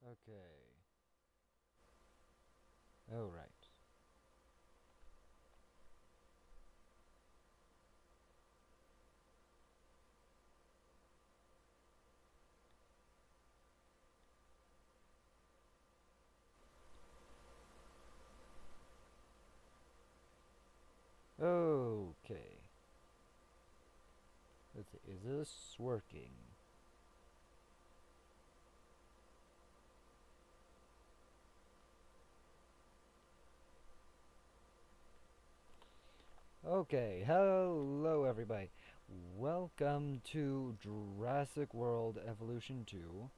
Okay. Oh, right. Okay. Let's see, is this working? Okay, hello everybody. Welcome to Jurassic World Evolution 2.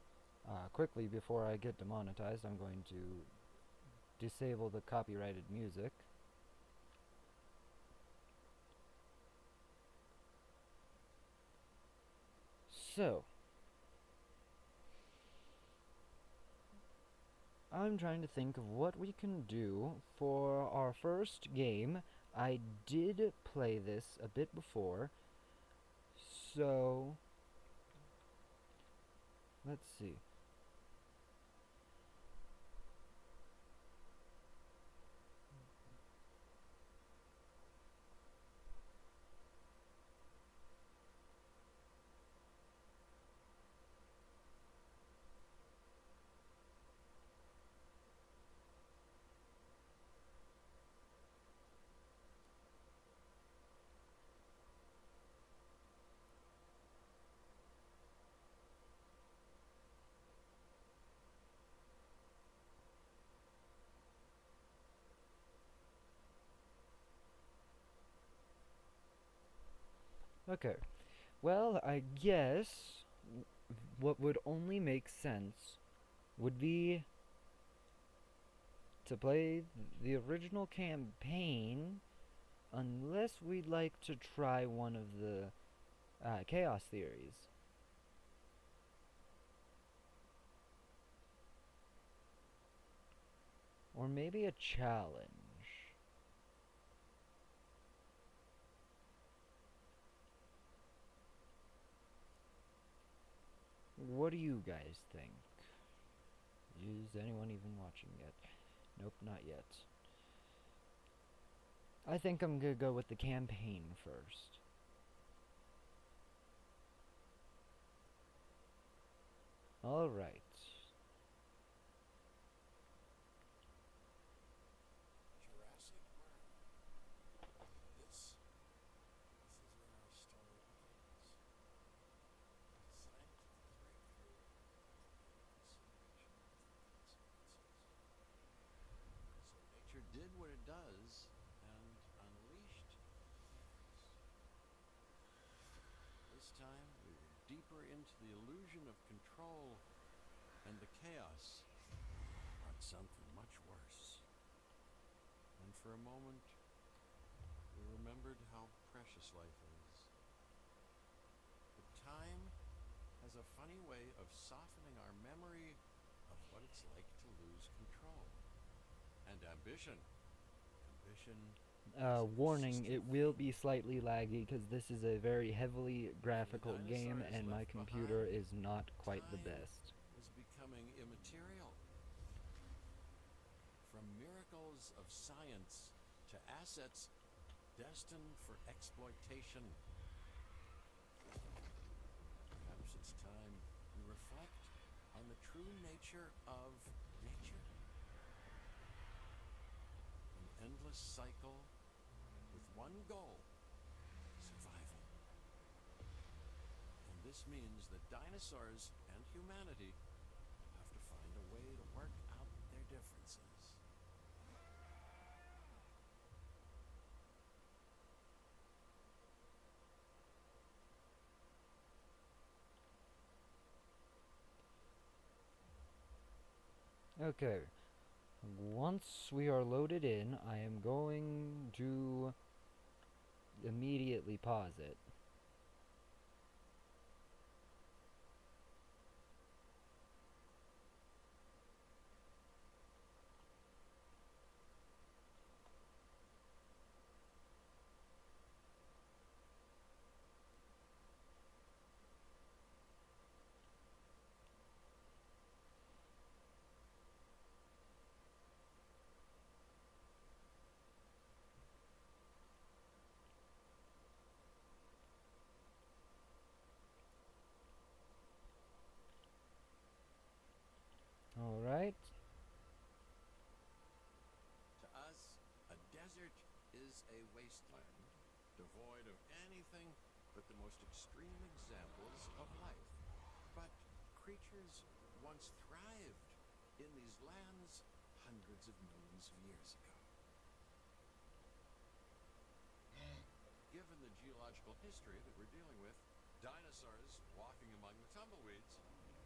Quickly, before I get demonetized, I'm going to disable the copyrighted music. So, I'm trying to think of what we can do for our first game. I did play this a bit before, so let's see. Okay, well, I guess what would only make sense would be to play the original campaign, unless we'd like to try one of the chaos theories. Or maybe a challenge. What do you guys think? Is anyone even watching yet? Nope, not yet. I think I'm gonna go with the campaign first. Alright. Jurassic World. This is where our story begins. A scientific breakthrough and consideration of the consequences. So nature did what it does and unleashed chaos. This time we were deeper into the illusion of control, and the chaos brought something much worse. And for a moment, we remembered how precious life is. But time has a funny way of softening our memory of what it's like to lose control. And ambition. Ambition. Warning, it will be slightly laggy because this is a very heavily graphical game and my computer is not quite the best. Was becoming immaterial. From miracles of science to assets destined for exploitation. Perhaps it's time we reflect on the true nature of nature. An endless cycle with one goal: survival. And this means that dinosaurs and humanity have to find a way to work out their differences. Okay, once we are loaded in, I am going to immediately pause it. is a wasteland, devoid of anything but the most extreme examples of life. But creatures once thrived in these lands hundreds of millions of years ago. Given the geological history that we're dealing with, dinosaurs walking among the tumbleweeds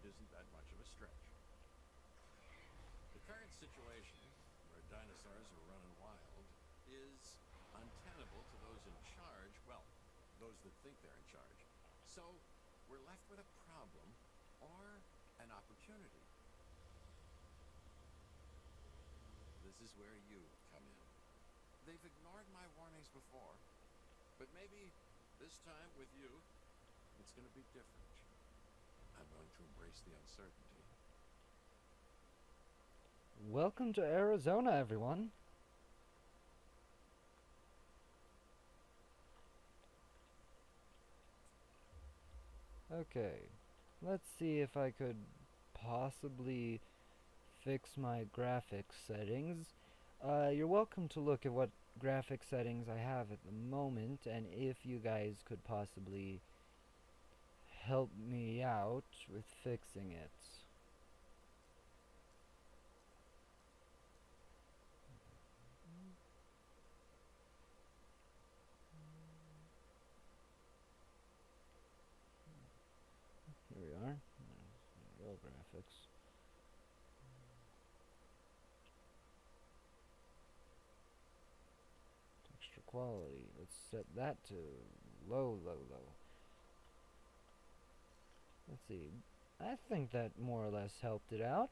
isn't that much of a stretch. The current situation, where dinosaurs are running wild, is untenable to those in charge, well, those that think they're in charge. So we're left with a problem or an opportunity. This is where you come in. They've ignored my warnings before, but maybe this time with you, it's going to be different. I'm going to embrace the uncertainty. Welcome to Arizona, everyone. Okay, let's see if I could possibly fix my graphics settings. You're welcome to look at what graphic settings I have at the moment, and if you guys could possibly help me out with fixing it. Here we are. There we go, graphics. Texture quality. Let's set that to low, low, low. Let's see. I think that more or less helped it out.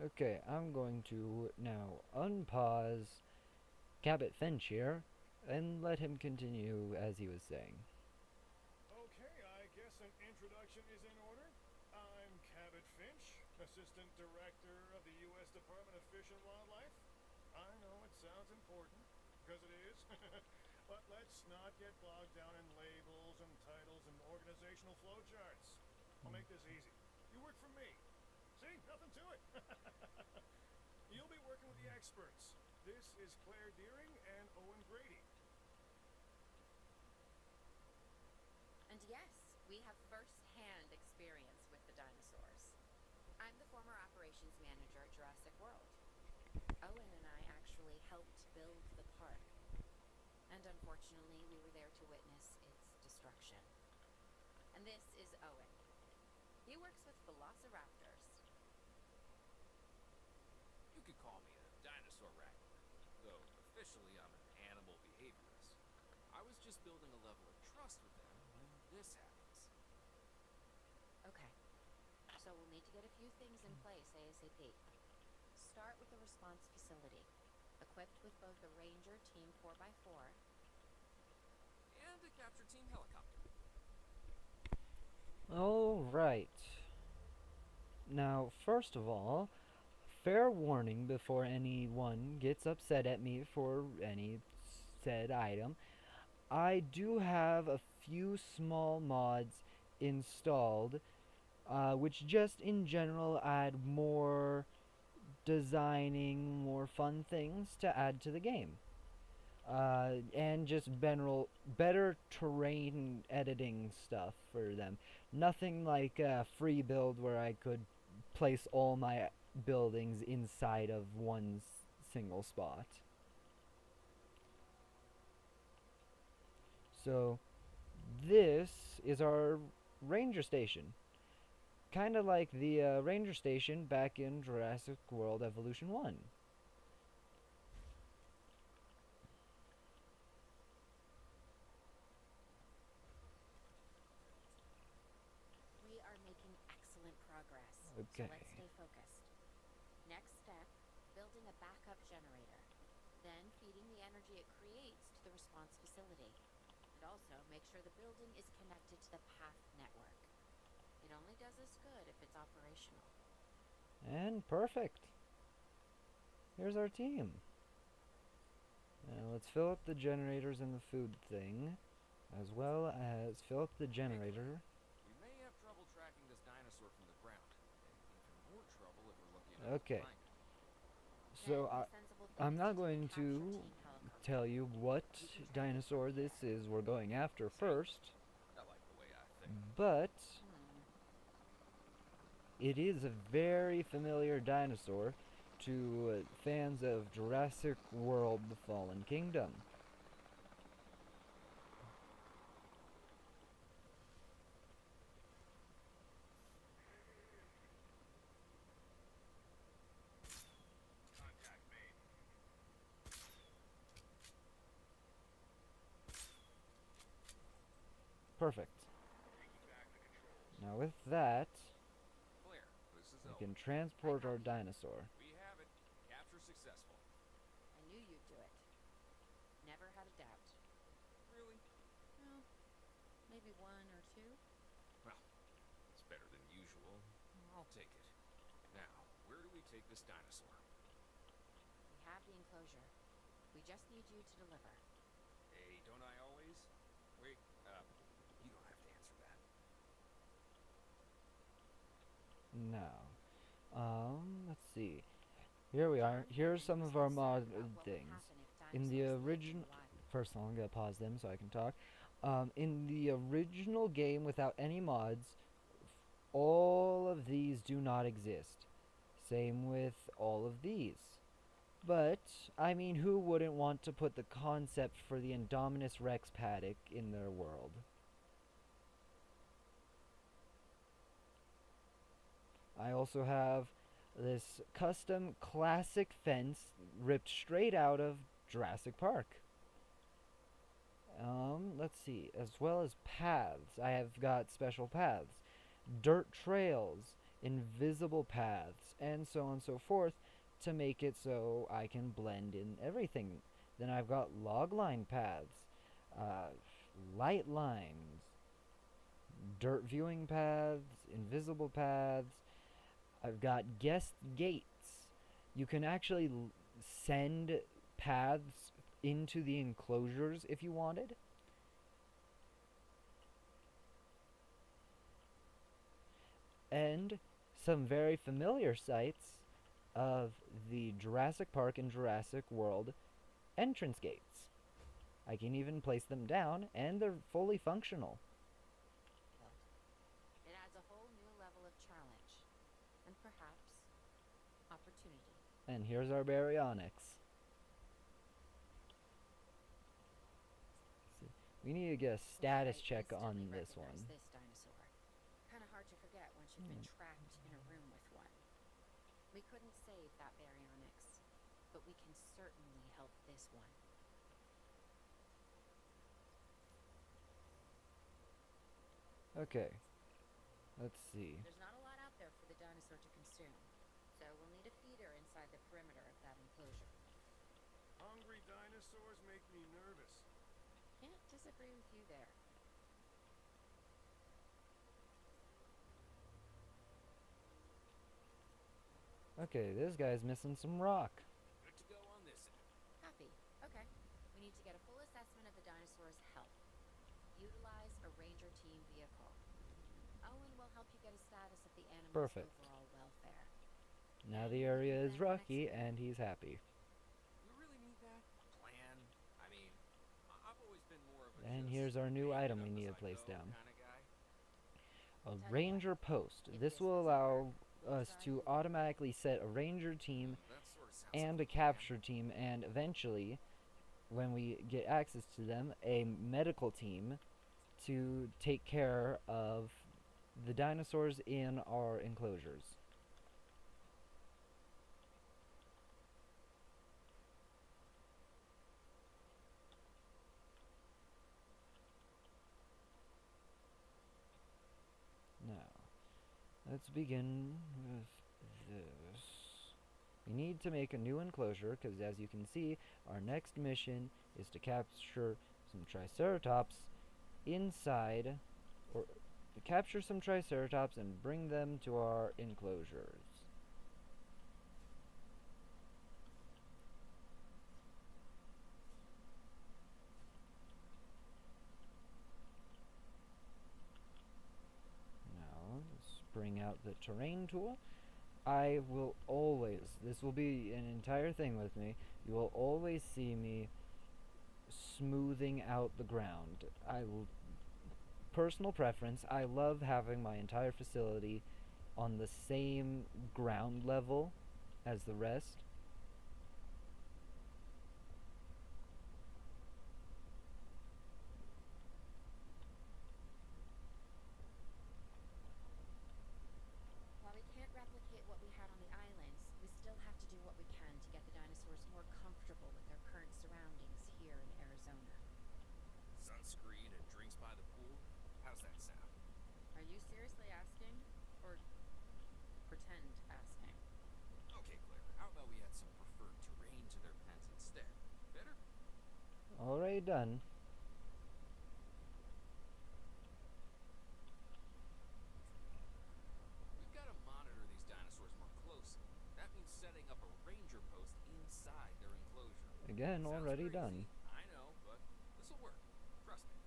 Okay, I'm going to now unpause Cabot Finch here and let him continue as he was saying. Okay, I guess an introduction is in order. I'm Cabot Finch, Assistant Director of the U.S. Department of Fish and Wildlife. I know it sounds important, because it is, but let's not get bogged down in labels and titles and organizational flowcharts. I'll make this easy. You work for me. See, nothing to it. You'll be working with the experts. This is Claire Deering and Owen Grady. And yes, we have first-hand experience with the dinosaurs. I'm the former operations manager at Jurassic World. Owen and I actually helped build the park. And unfortunately, we were there to witness its destruction. And this is Owen. He works with velociraptors. You could call me a dinosaur wrangler, though officially I'm an animal behaviorist. I was just building a level of trust with them when this happens. Okay, so we'll need to get a few things in place ASAP. Start with the response facility, equipped with both a Ranger Team 4x4 And a capture team helicopter. Alright. Now, first of all, fair warning before anyone gets upset at me for any said item. I do have a few small mods installed, which just in general add more designing, more fun things to add to the game. And just better terrain editing stuff for them. Nothing like a free build where I could place all my buildings inside of one single spot. So, this is our ranger station. Kind of like the ranger station back in Jurassic World Evolution 1. We are making excellent progress. Okay. So let's stay focused. Next step, building a backup generator. Then feeding the energy it creates to the response facility. And also make sure the building is connected to the path network. It only does us good if it's operational. And perfect. Here's our team. Now let's fill up the generators and the food thing, as well as fill up the generator. We may have trouble tracking this dinosaur from the ground, and even more trouble if we're lucky enough to Okay. find it. So Then the sensible thing I'm is not to take going the capture to team helicopter. tell you what dinosaur this is we're going after first, I like the way I think. but Hmm. it is a very familiar dinosaur to fans of Jurassic World: The Fallen Kingdom. Contact made. Perfect. Taking back the controls. Now with that, Clear. This is we over. can transport our dinosaur. We have it. Capture successful. I knew you'd do it. Never had a doubt. Really? Well, maybe one or two. Well, it's better than usual. I'll take it. Now, where do we take this dinosaur? We have the enclosure. We just need you to deliver. Hey, don't I always? Wait, you don't have to answer that. Now, let's see. Here we are. Here's some of our mod things. In the original, first of all, I'm gonna pause them so I can talk. In the original game, without any mods, all of these do not exist. Same with all of these. But I mean, who wouldn't want to put the concept for the Indominus Rex paddock in their world? I also have this custom classic fence ripped straight out of Jurassic Park. Let's see, as well as paths. I have got special paths, dirt trails, invisible paths, and so on and so forth to make it so I can blend in everything. Then I've got logline paths, light lines, dirt viewing paths, invisible paths. I've got guest gates. You can actually send paths into the enclosures if you wanted. And some very familiar sights of the Jurassic Park and Jurassic World entrance gates. I can even place them down, and they're fully functional. It adds a whole new level of challenge. And perhaps opportunity. And here's our baryonyx. See, we need to get a status Looks like check you on instantly this one. recognize This dinosaur. Kind of hard to forget once you've been trapped in a room with one. We couldn't save that baryonyx, but we can certainly help this one. Okay. Let's see. There's not a lot out there for the dinosaur to consume, so we'll need a feeder inside the perimeter of that enclosure. Hungry dinosaurs make me nervous. Can't disagree with you there. Okay, this guy's missing some rock. Good to go on this end. Copy. Okay. We need to get a full assessment of the dinosaur's health. Utilize a ranger team vehicle. Owen will help you get a status of the animal's Perfect. overall welfare. Now the area is rocky, and he's happy. We really need that plan. I mean, I've always been more of a And just here's our new make it item up we need as to I place go down. kinda guy. A ranger post. This will allow us to automatically set a ranger team That sort of sounds and a like plan. capture team, and eventually, when we get access to them, a medical team to take care of the dinosaurs in our enclosures. Now, let's begin with this. We need to make a new enclosure because, as you can see, our next mission is to capture some Triceratops inside, or capture some Triceratops and bring them to our enclosures. Now, let's bring out the terrain tool. I will always, this will be an entire thing with me, you will always see me smoothing out the ground. Personal preference, I love having my entire facility on the same ground level as the rest. While we can't replicate what we had on the islands, we still have to do what we can to get the dinosaurs more comfortable with their current surroundings here in Arizona. Sunscreen and drinks by the pool? How's that sound? Are you seriously asking? Or pretend asking? Okay, Claire, how about we add some preferred terrain to their pens instead? Better? Already done. We've got to monitor these dinosaurs more closely. That means setting up a ranger post inside their enclosure. Again, Sounds already crazy, done. I know, but this'll work. Trust me.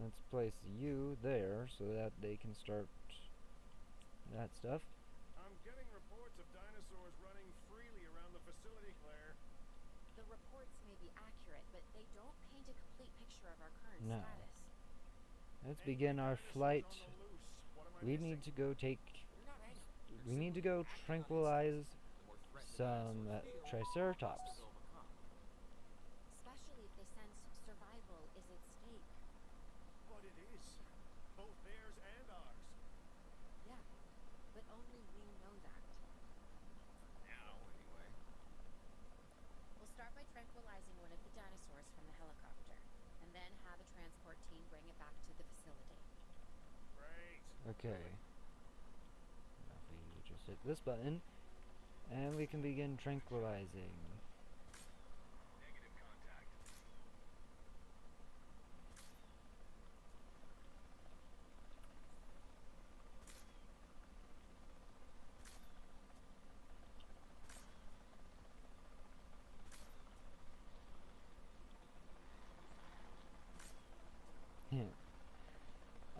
Let's place you there so that they can start that stuff. I'm getting reports of dinosaurs running freely around the facility, Claire. The reports may be accurate, but they don't paint a complete picture of our current No. status. Let's Angry begin our dinosaurs flight. on the loose. What am I We missing? need to go take. We're not angry. They're We need to simply go acting on tranquilize instinct. The more threatened some dinosaurs feel, the Triceratops. less they'll overcome. Especially if they sense survival is at stake. But it is. Both theirs and ours. Yeah, but only we know that. Now, anyway. We'll start by tranquilizing one of the dinosaurs from the helicopter, and then have a transport team bring it back to the facility. Great. Okay. Now if we just hit this button, and we can begin tranquilizing. Negative contact.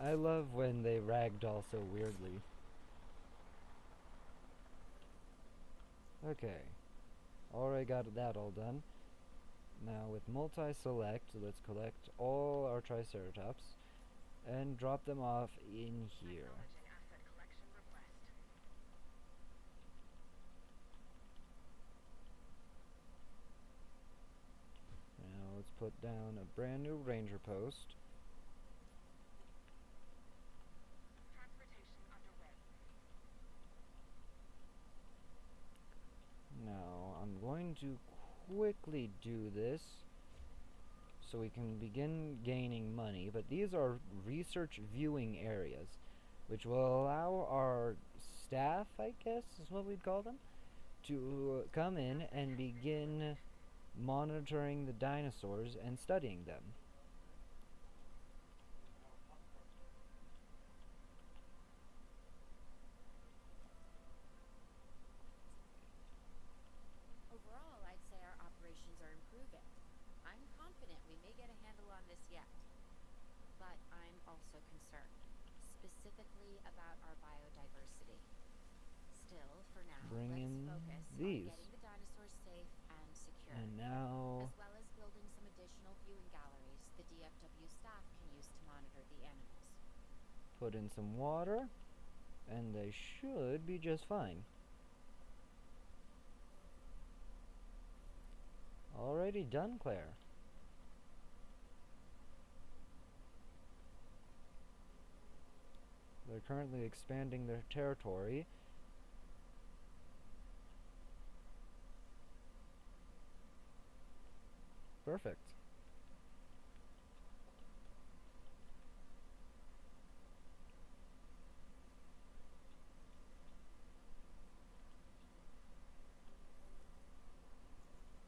I love when they ragdoll so weirdly. Okay. Already got that all done. Now with multi-select, let's collect all our Triceratops and drop them off in here. Acknowledging asset collection request. Now let's put down a brand new ranger post. Transportation underway. Now I'm going to quickly do this so we can begin gaining money, but these are research viewing areas which will allow our staff, I guess is what we'd call them, to come in and begin monitoring the dinosaurs and studying them. Overall, I'd say our operations are improving. I'm confident we may get a handle on this yet. But I'm also concerned, specifically about our biodiversity. Still, for now, Bring let's in focus these. on getting the dinosaurs safe and secure. And now As well as building some additional viewing galleries the DFW staff can use to monitor the animals. put in some water and they should be just fine. Already done, Claire. They're currently expanding their territory. Perfect.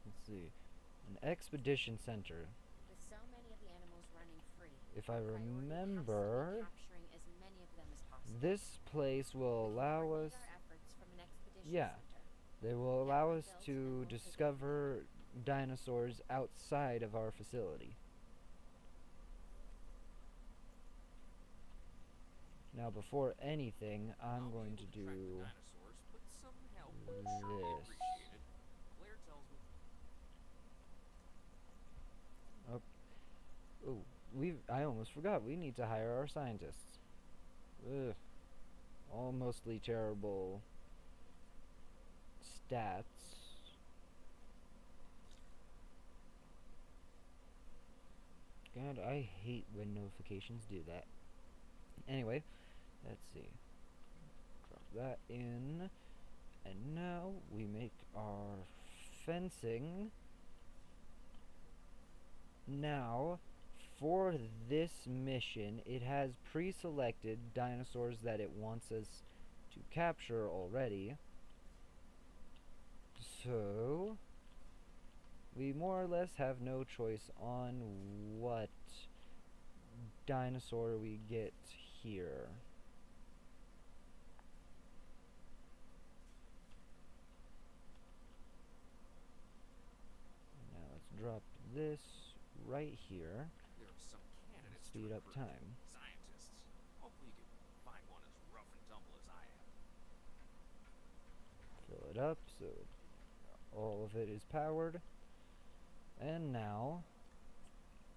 Let's see. An expedition center. With so many of the animals running free, If I priority has to be remember, capturing as many of them as possible. this place will We can allow coordinate us. our efforts from an expedition Yeah. center. They will allow us built and to we'll take it from discover dinosaurs outside of our facility. Now, before anything, I'm I'll be going able to track the do. dinosaurs, but Sure, we this. appreciate it. Claire tells me. Oh, oh, I almost forgot. We need to hire our scientists. Ugh. All mostly terrible stats. God, I hate when notifications do that. Anyway, let's see. Drop that in. And now we make our fencing. Now, for this mission, it has pre-selected dinosaurs that it wants us to capture already. So, we more or less have no choice on what dinosaur we get here. Now let's drop this right here. There are some candidates to Speed up recruit. time. Scientists. Hopefully you can find one as rough and tumble as I am. Fill it up so all of it is powered. And now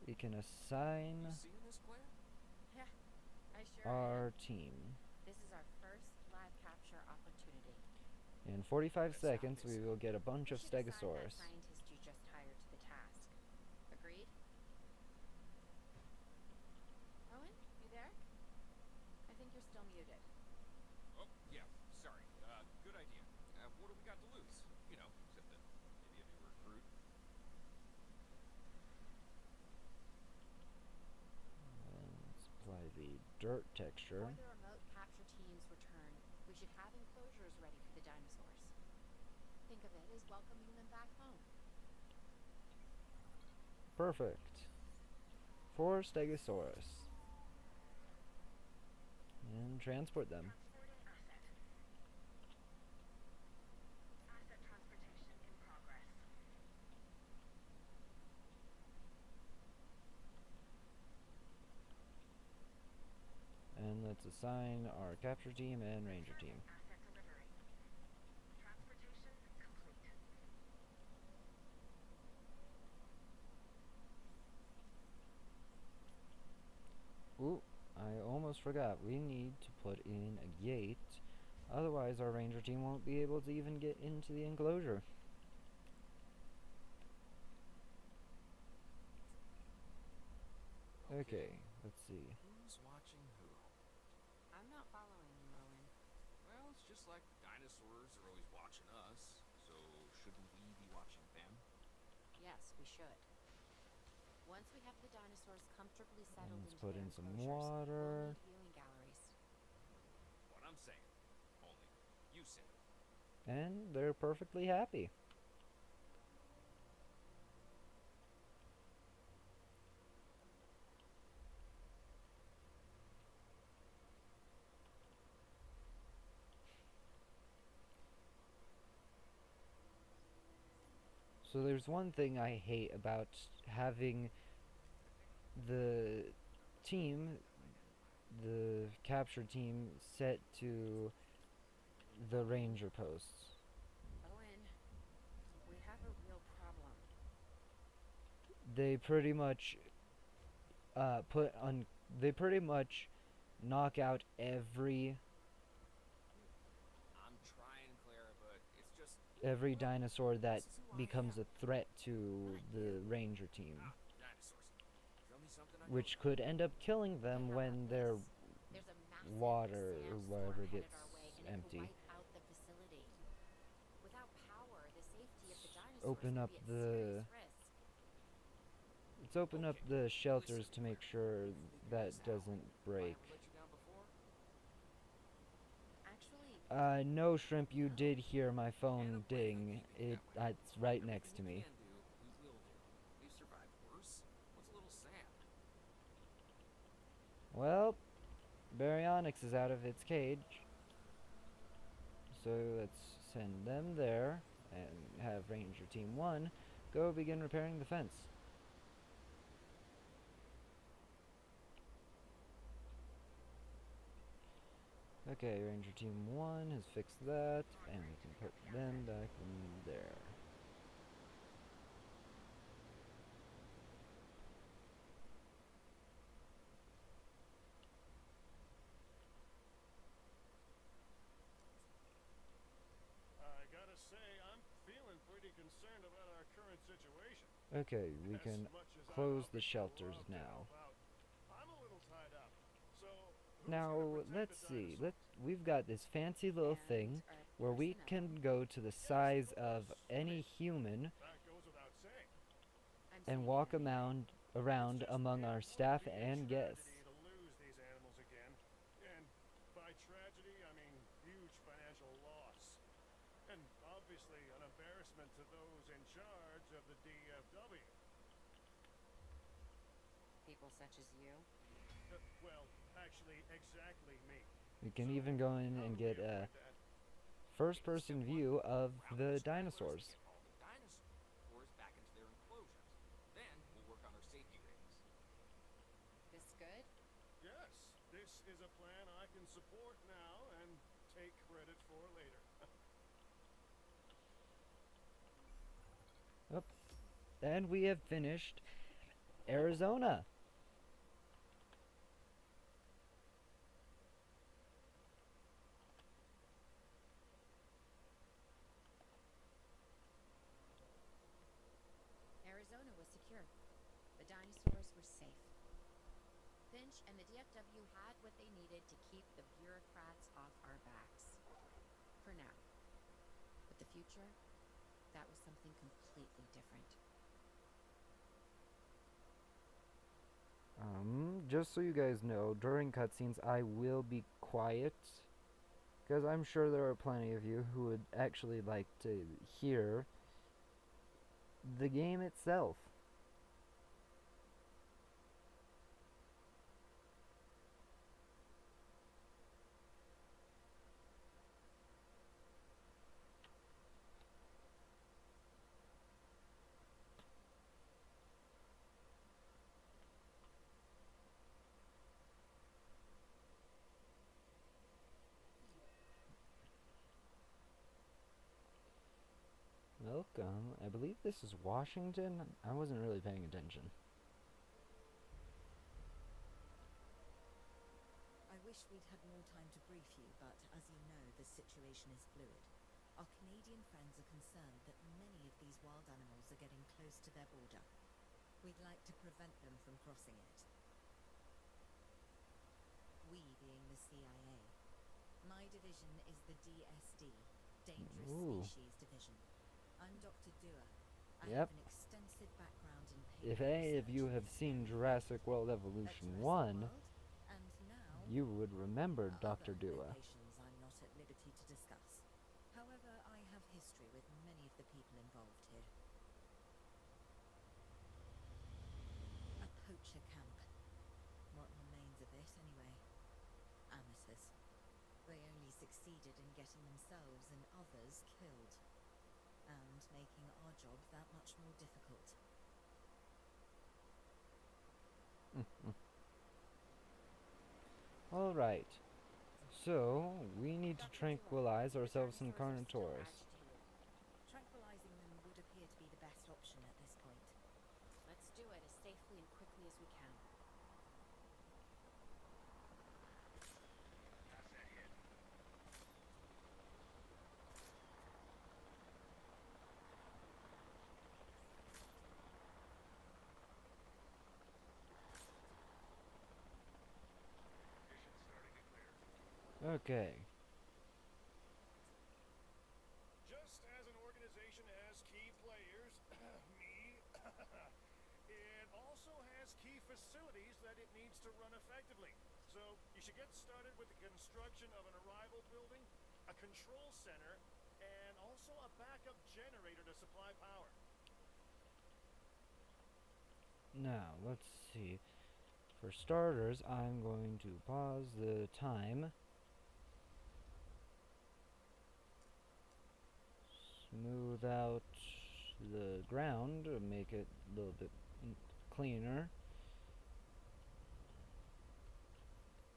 we can assign You seeing this, Claire? Yeah, I sure our am. team. This is our first live capture opportunity. In 45 That's seconds, obvious. we will get a bunch We of should assign that stegosaurus. scientist you just hired to the task. Agreed? Owen, you there? I think you're still muted. Oh, yeah, sorry. Good idea. What do we got to lose? You know, except that maybe a new recruit. Let's apply the dirt texture. Before the remote capture teams return, we should have enclosures ready for the dinosaurs. Think of it as welcoming them back home. Perfect. 4 stegosaurus. And transport them. Transporting asset. Asset transportation in progress. And let's assign our capture team and ranger team. Asset delivery. Transportation complete. Ooh, I almost forgot. We need to put in a gate. Otherwise, our ranger team won't be able to even get into the enclosure. Okay, let's see. Who's watching who? I'm not following you, Owen. Well, it's just like dinosaurs are always watching us, so shouldn't we be watching them? Yes, we should. Once we have the dinosaurs comfortably settled And let's into put their in some enclosures, water. we'll need viewing galleries. What I'm saying. Only you said it. And they're perfectly happy. So there's one thing I hate about having the team, the capture team, set to the ranger posts. Owen, we have a real problem. They pretty much they pretty much knock out every I'm trying, Claire, but it's just every dinosaur that this is who I becomes am. a threat to the ranger team, Dinosaurs. Show me something I which know. could end up killing them How when about their this? There's a massive water or sandstorm whatever headed gets our way, and it empty. could wipe out the facility. Without power, the safety of the dinosaurs Open would up be at the- serious risk. Let's open up the shelters to make sure that doesn't break. Have I ever let you down before? Actually, No, Shrimp, you did hear my phone And a way of ding. keeping It's that way. right next to Everything me. we can do, we will do. We've survived worse. What's a little sand? Well, Baryonyx is out of its cage. So let's send them there and have Ranger Team 1 go begin repairing the fence. Okay, Ranger Team 1 has fixed that, and we can put them back in there. I gotta say, I'm feeling pretty concerned about our current situation. Okay, we As can much as close I'd the obviously shelters love to now. help out, I'm a little tied up. So, who's Now, gonna protect let's the see. dinosaurs? We've got this fancy little And thing our where we personnel. can go to the Yes, size of of course. any human That goes without saying. I'm and seeing walk it anyway. around It's just, among our it staff would be a and guests. tragedy to lose these animals again. And by tragedy, I mean huge financial loss. And obviously an embarrassment to those in charge of the DFW. People such as you. Well, actually, exactly me. We can So, even go in how and do we get a avoid that? first-person view of the dinosaurs. Get all the dinosaurs back into their enclosures. Then we'll work on our safety ratings. This good? Yes, this is a plan I can support now and take credit for later. And we have finished Arizona. Arizona was secure. The dinosaurs were safe. Finch and the DFW had what they needed to keep the bureaucrats off our backs. For now. But the future, that was something completely different. Just so you guys know, during cutscenes I will be quiet, because I'm sure there are plenty of you who would actually like to hear the game itself. Welcome. I believe this is Washington. I wasn't really paying attention. I wish we'd had more time to brief you, but as you know, the situation is fluid. Our Canadian friends are concerned that many of these wild animals are getting close to their border. We'd like to prevent them from crossing it. We being the CIA. My division is the DSD, Dangerous Ooh. Species Division. I'm Dr. Dua. I Yep. have an extensive background in If paper any of research you in have this seen area. Jurassic World At Evolution Jurassic 1, World, and now you would remember Dr. other Dua. locations I'm not at liberty to discuss. However, I have history with many of the people involved here. A poacher camp. What remains of it, anyway? Amateurs. They only succeeded in getting themselves and others killed. And making our job that much more difficult. Alright. So, we need to Dr. Dua, tranquilize the ourselves some dinosaurs are still carnotaurus. agitated. Tranquilizing them would appear to be the best option at this point. Let's do it as safely and quickly as we can. Okay. Just as an organization has key players, me, it also has key facilities that it needs to run effectively. So you should get started with the construction of an arrival building, a control center, and also a backup generator to supply power. Now, let's see. For starters, I'm going to pause the time. Smooth out the ground to make it a little bit cleaner.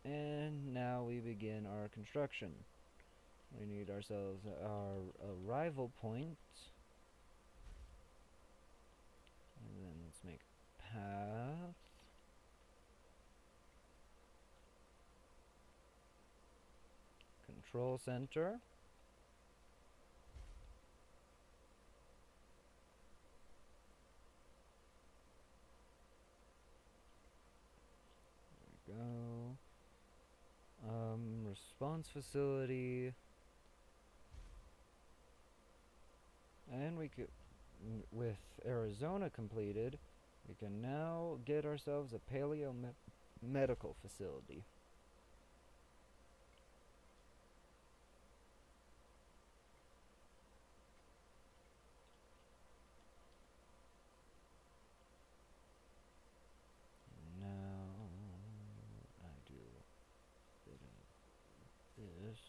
And now we begin. begin our construction. We need ourselves our arrival point. And then let's make path. Control center. There we go. Response facility. And we could, with Arizona completed, we can now get ourselves a medical facility. Now I do a bit of this.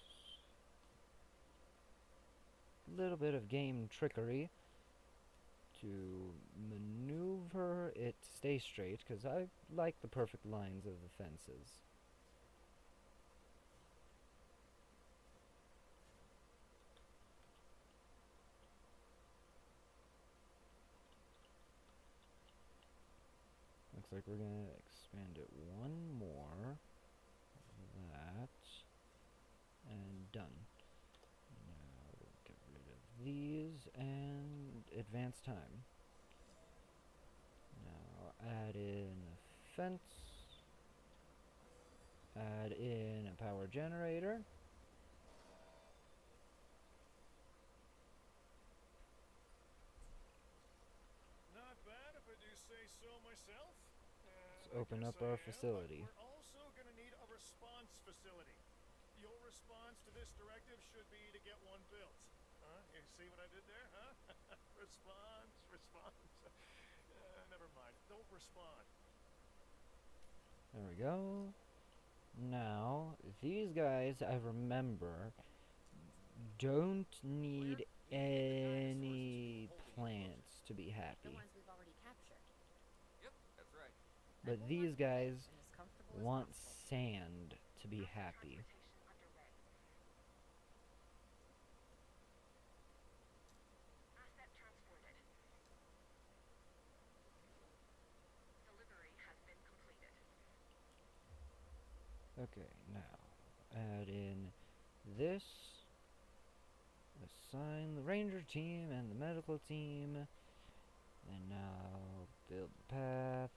A little bit of game trickery to maneuver it to stay straight, because I like the perfect lines of the fences. Looks like we're going to expand it one more. That. And done. Now get rid of these and advance time. Now add in a fence. Add in a power generator. Not bad if I do say so myself. Let's I open guess up I our am, facility. But we're also going to need a response facility. Your response to this directive should be to get one built. Huh? You see what I did there, huh? Response. Never mind. Don't respond. There we go. Now, these guys, I remember, don't need any plants to be The happy. ones we've already captured. Yep, that's right. But Everyone these wants to guys live and as comfortable as want possible. sand to be happy. Transportation underway. Asset transported. Delivery has been completed. Okay, now add in this. Assign the ranger team and the medical team. And now build the path.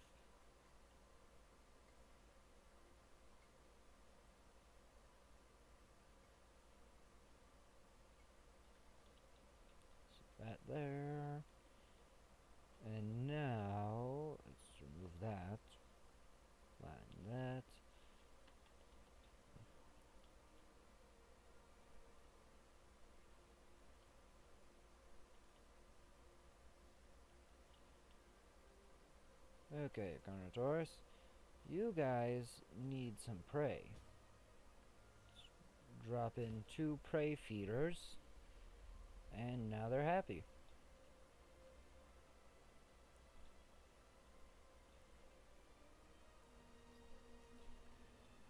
So that there. And now let's remove that. Line that. Okay, Carnotaurus, you guys need some prey. Let's drop in 2 prey feeders, and now they're happy.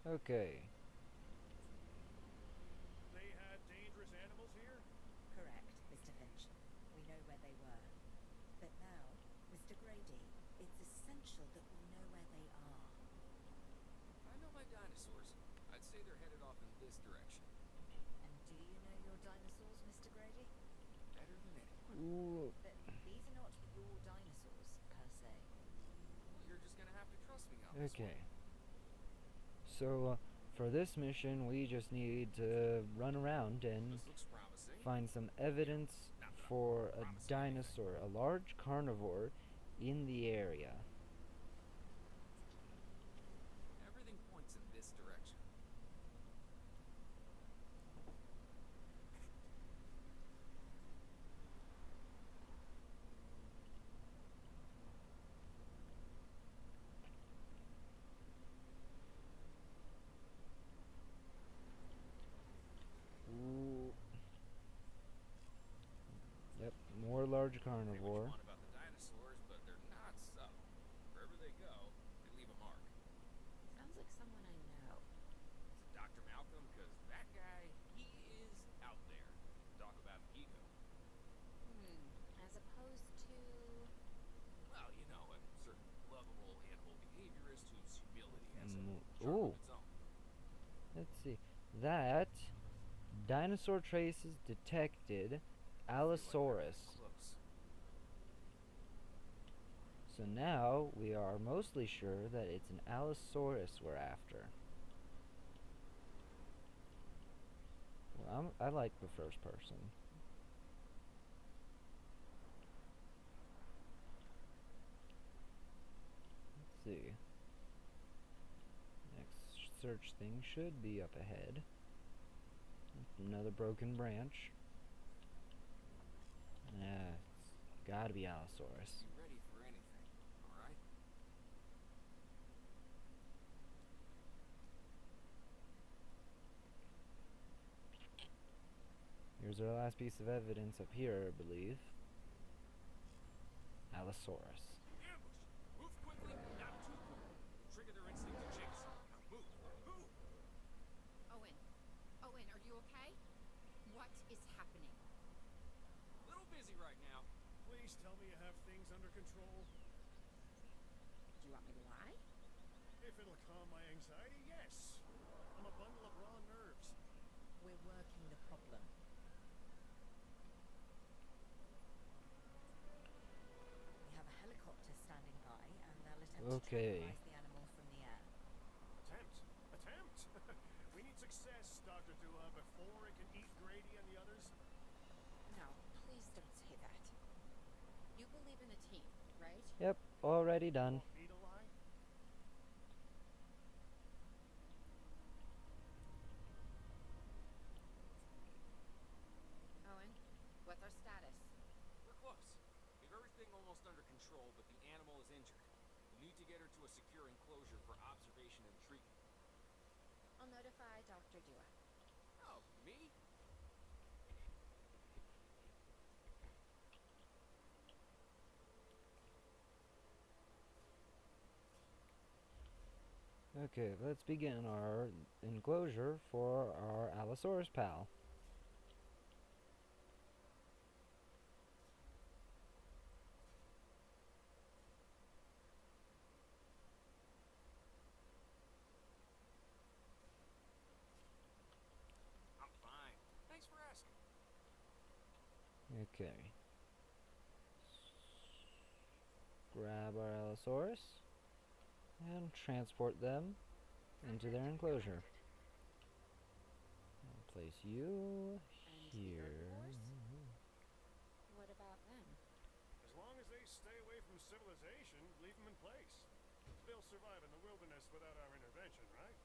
Okay, They had dangerous animals here? Correct, Mr. Finch. We know where they were. But now, Mr. Grady, it's essential that we know where they are. I know my dinosaurs. I'd say they're headed off in this direction. And do you know your dinosaurs, Mr. Grady? Better than anyone. ooh, But these are not your dinosaurs, per se. Well, you're just gonna have to trust me on this okay. one. So, for this mission, we just need to run around and This looks promising. find some evidence Not that I'm for a promising anything. dinosaur, a large carnivore, in the area. Everything points in this direction. Ooh. Yep, more large Say what carnivore. you want about the dinosaurs, but they're not subtle. Wherever they go, they leave a mark. Sounds like someone I know. Is it Dr. Malcolm Let's see. That dinosaur traces detected Allosaurus. Close. So now we are mostly sure that it's an Allosaurus we're after. Well, I like the first person. Let's see. Next search thing should be up ahead. Another broken branch. It's gotta be Allosaurus. Be ready for anything, alright? Here's our last piece of evidence up here, I believe. Allosaurus. Ambush! Move quickly, not too quickly. Trigger their instinct to chase. Now move! Move! Owen. Owen, are you okay? What is happening? Little busy right now. Please tell me you have things under control. Do you want me to lie? If it'll calm my anxiety, yes. I'm a bundle of raw nerves. We're working the problem. We have a helicopter standing by, and they'll attempt Okay. to tranquilize the animal from the air. Attempt. We need success, Dr. Dua, before it can eat Grady and the others. No, please don't say that. You believe in the team, right? Yep, already done. Want me to lie? Owen, what's our status? We're close. We have everything almost under control, but the animal is injured. We need to get her to a secure enclosure for observation and treatment. I'll notify Dr. Dua. Oh, me? Okay, let's begin our enclosure for our Allosaurus pal. I'm fine. Thanks for asking. Okay. Grab our Allosaurus and transport them into their enclosure. I'll place you And the here. herbivores? What about them? As long as they stay away from civilization, leave them in place. They'll survive in the wilderness without our intervention, right?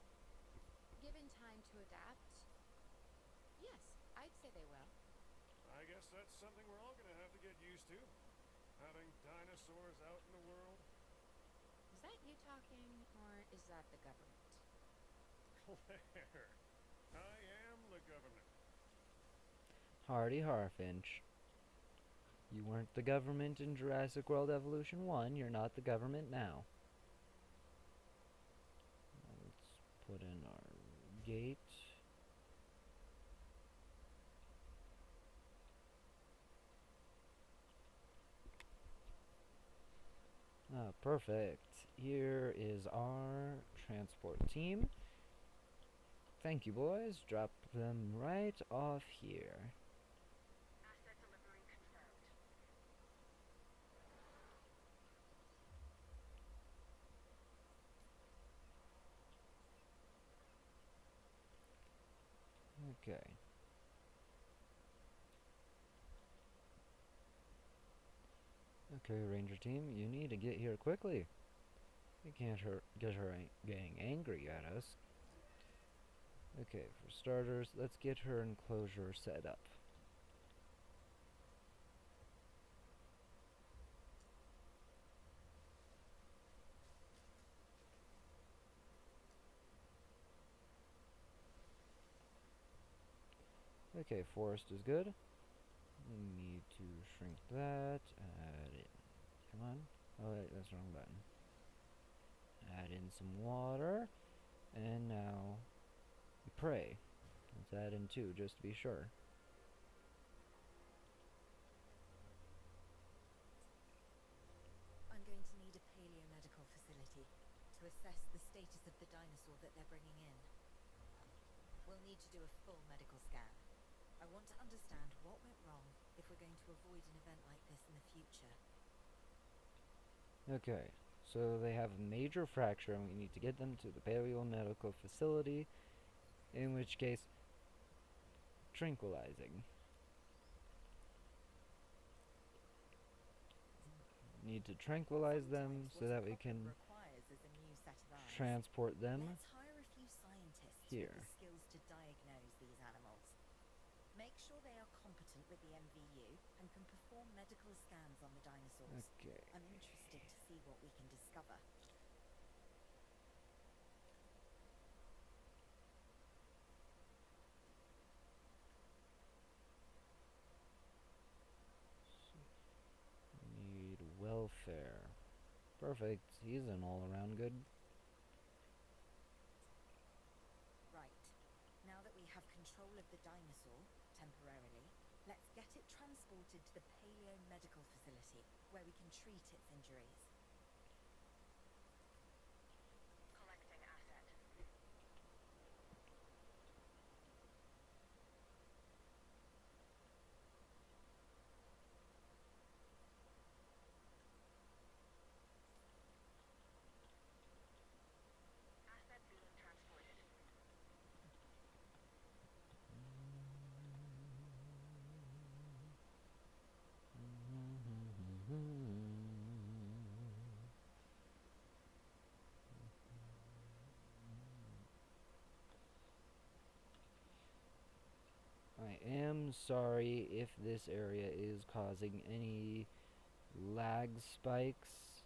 Given time to adapt? Yes, I'd say they will. I guess that's something we're all gonna have to get used to. Having dinosaurs out in the world. Is that you talking, or is that the government? Claire, I am the government. Hardy Harfinch. You weren't the government in Jurassic World Evolution 1, you're not the government now. Let's put in our gate. Ah, perfect. Here is our transport team. Thank you, boys. Drop them right off here. Asset delivery confirmed. Okay. Okay, Ranger team, you need to get here quickly. We can't get her getting angry at us. Okay, for starters, let's get her enclosure set up. Okay, forest is good. We need to shrink that, add it. Come on. Oh wait, that's the wrong button. Add in some water, and now we pray. Let's add in 2 just to be sure. I'm going to need a paleomedical facility to assess the status of the dinosaur that they're bringing in. need to do a full medical scan. I want to understand what went wrong if we're going to avoid an event like this in the future. Okay, so they have a major fracture and we need to get them to the paleomedical facility, in which case, tranquilizing. Need to tranquilize them Sometimes so what a that we problem can requires is a new set of eyes. transport them Let's hire a few scientists here. with the skills to diagnose these animals. Make sure they are competent with the MVU and can perform medical scans on the dinosaurs. Okay. I'm interested to see what we can discover. Need welfare. Perfect. He's an all-around good. Right. Now that we have control of the dinosaur, temporarily, let's get it transported to the paleomedical facility, where we can treat its injuries. Collecting asset. Asset being transported. I am sorry if this area is causing any lag spikes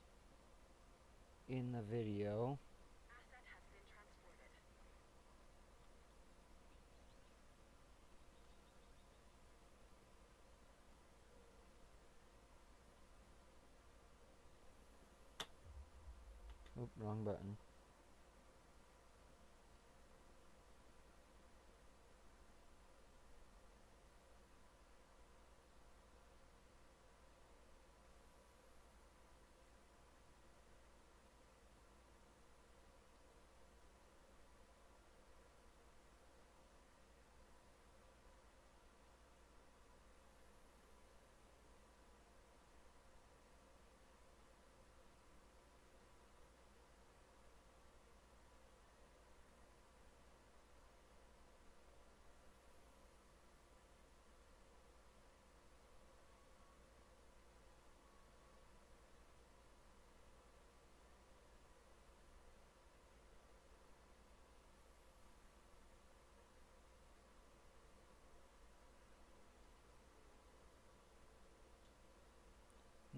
in the video. Asset has been transported. Oop, wrong button.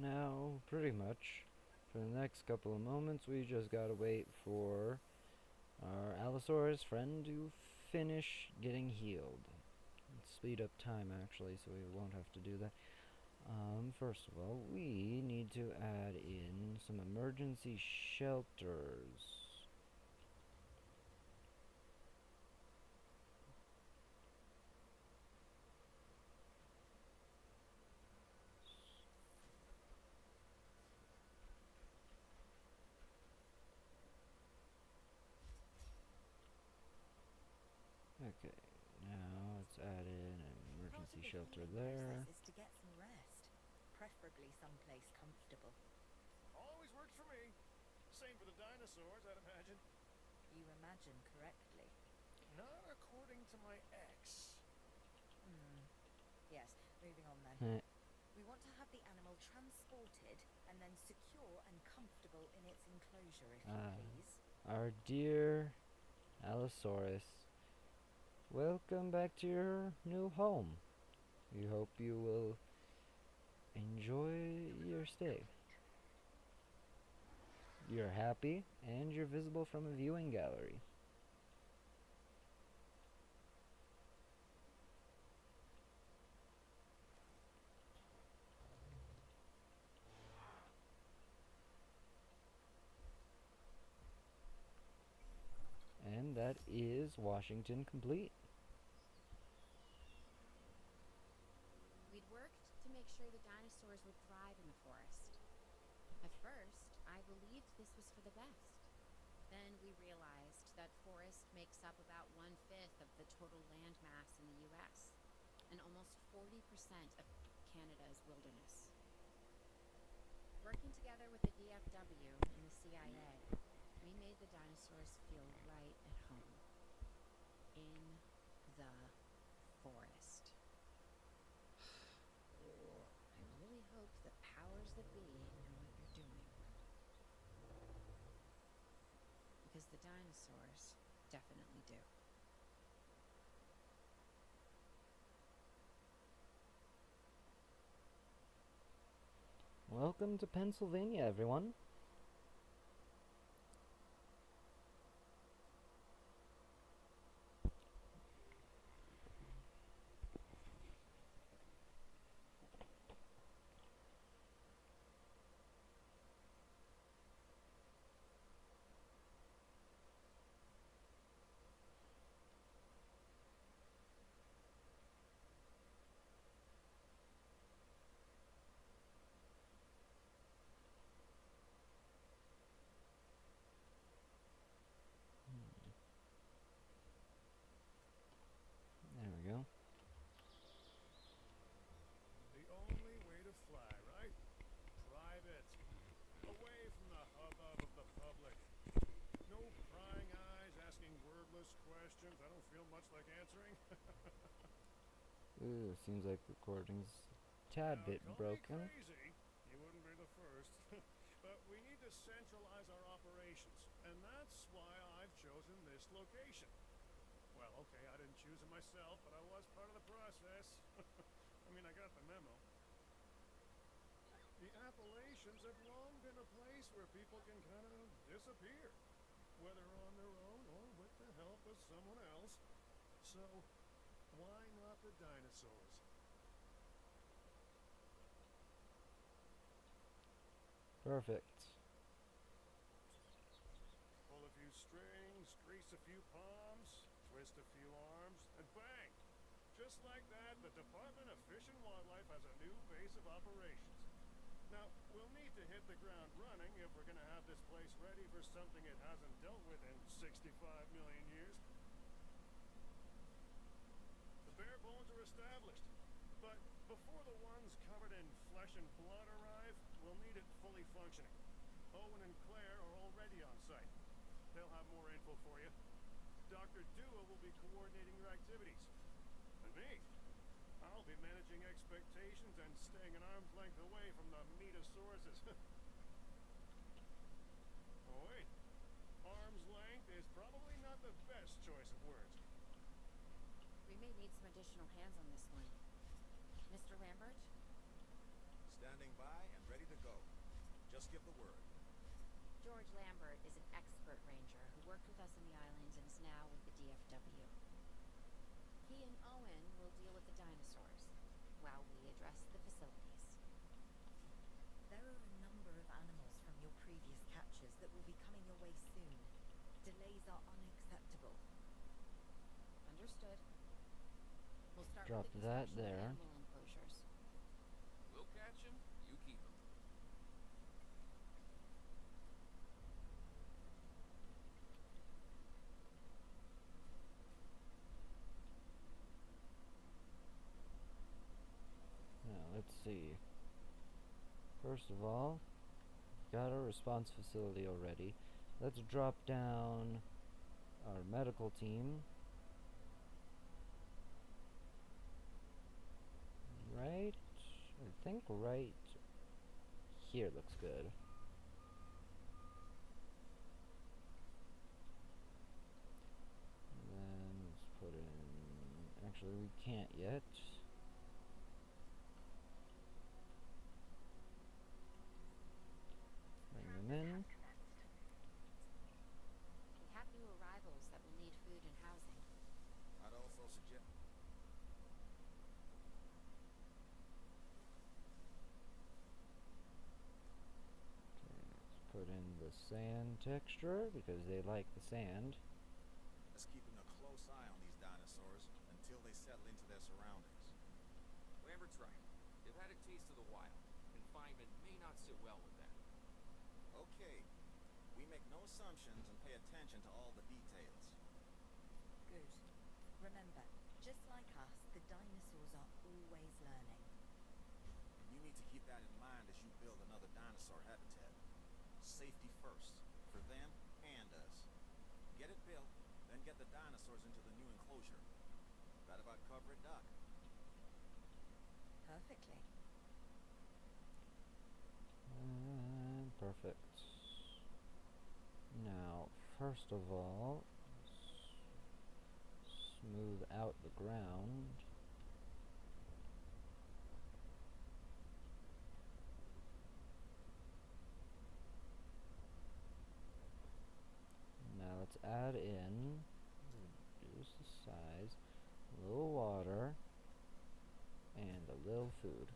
Now, pretty much, for the next couple of moments, we just gotta wait for our Allosaurus friend to finish getting healed. Speed up time, actually, so we won't have to do that. First of all, we need to add in some emergency shelters. Okay, now let's add in an Part of emergency the shelter healing there. process is to get some rest, preferably someplace comfortable. Always works for me. Same for the dinosaurs, I'd imagine. You imagine correctly. Not according to my ex. Yes, moving on then. Heh. We want to have the animal transported and then secure and comfortable in its enclosure, if you please. Our dear Allosaurus, welcome back to your new home. We hope you will enjoy your stay. You're happy, and you're visible from a viewing gallery. And that is Washington complete. We'd worked to make sure the dinosaurs would thrive in the forest. At first, I believed this was for the best. Then we realized that forest makes up about 1/5 of the total land mass in the US and almost 40% of Canada's wilderness. Working together with the DFW and the CIA, we made the dinosaurs feel right at home. In the forest. I really hope the powers that be know what you're doing. Because the dinosaurs definitely do. Welcome to Pennsylvania, everyone. There we go. The only way to fly, right? Private. Away from the hubbub of the public. No prying eyes asking wordless questions I don't feel much like answering. Ooh, seems like recording's a tad bit Call broken. me crazy. You wouldn't be the first. But we need to centralize our operations, and that's why I've chosen this location. Well, okay, I didn't choose it myself, but I was part of the process. I mean, I got the memo. The Appalachians have long been a place where people can kind of disappear, whether on their own or with the help of someone else. So, why not the dinosaurs? Perfect. Pull a few strings, grease a few palms, twist a few arms, and bang! Just like that, the Department of Fish and Wildlife has a new base of operations. Now, we'll need to hit the ground running if we're going to have this place ready for something it hasn't dealt with in 65 million years. The bare bones are established, but before the ones covered in flesh and blood arrive, we'll need it fully functioning. Owen and Claire are already on site. They'll have more info for you. Dr. Dua will be coordinating your activities. And me, I'll be managing expectations and staying an arm's length away from the meatosauruses. Oh wait, arm's length is probably not the best choice of words. We may need some additional hands on this one. Mr. Lambert? Standing by and ready to go. Just give the word. George Lambert is an expert ranger who worked with us in the islands and is now with the DFW. He and Owen will deal with the dinosaurs while we address the facilities. There are a number of animals from your previous captures that will be coming your way soon. Delays are unacceptable. Understood. We'll start Drop with the that construction of there. animal enclosures. We'll catch him, you keep him. Now, let's see. First of all, got our response facility already. Let's drop down our medical team. Right? I think right here looks good. And then let's put in... Actually, we can't yet. Bring them in. We have new arrivals that will need food and housing. I'd also suggest... Let's put in the sand texture because they like the sand. Let's keeping a close eye on these dinosaurs until they settle into their surroundings. Lambert's right. They've had a taste of the wild. Confinement may not sit well with them. Okay. We make no assumptions and pay attention to all the details. Good. Remember, learning. And you need to keep that in mind as you build another dinosaur habitat. Safety first, for them and us. Get it built, then get the dinosaurs into the new enclosure. That about cover it, Doc? Perfectly. Perfect. Now, first of all, smooth out the ground. Now let's add in, reduce the size, a little water, and a little food.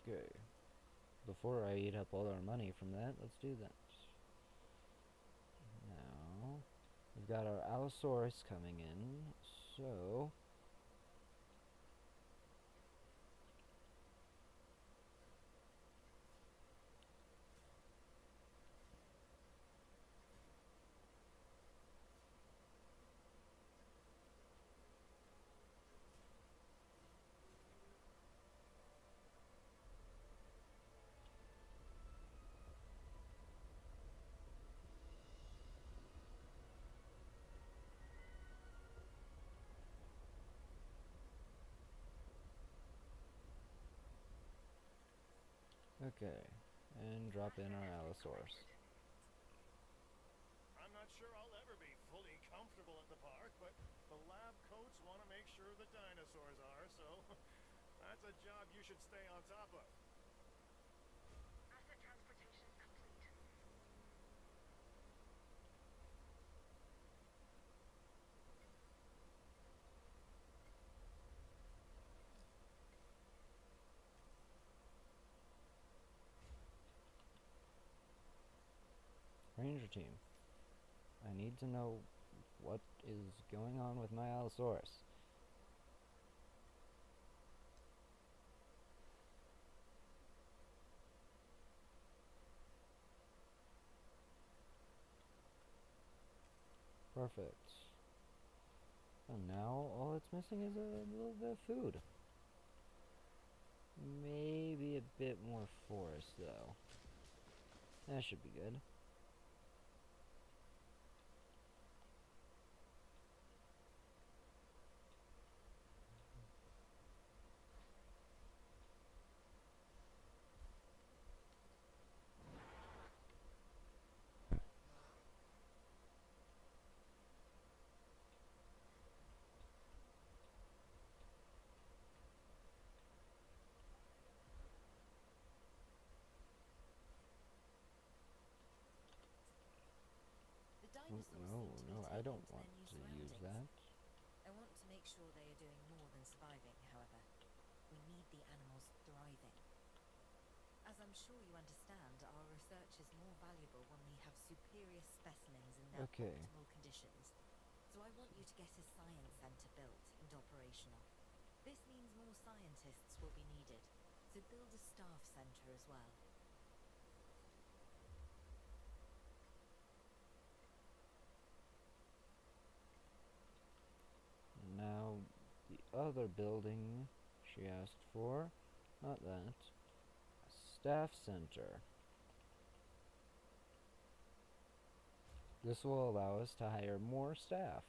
Okay. Before I eat up all our money from that, let's do that. Now, we've got our Allosaurus coming in, so okay, and drop in our Allosaurus. I'm not sure I'll ever be fully comfortable at the park, but the lab coats want to make sure the dinosaurs are, so that's a job you should stay on top of. Asset transportation complete. Ranger team, I need to know what is going on with my Allosaurus. Perfect. And now all it's missing is a little bit of food. Maybe a bit more forest, though. That should be good. The dinosaurs No, seem to be no, I taking don't to want their new to use surroundings. that. I want to make sure they are doing more than surviving, however. We need the animals thriving. As I'm sure you understand, our research is more valuable when we have superior specimens in their Okay. optimal conditions. So I want you to get a science center built and operational. This means more scientists will be needed, so build a staff center as well. Now, the other building she asked for, not that, a staff center. This will allow us to hire more staff.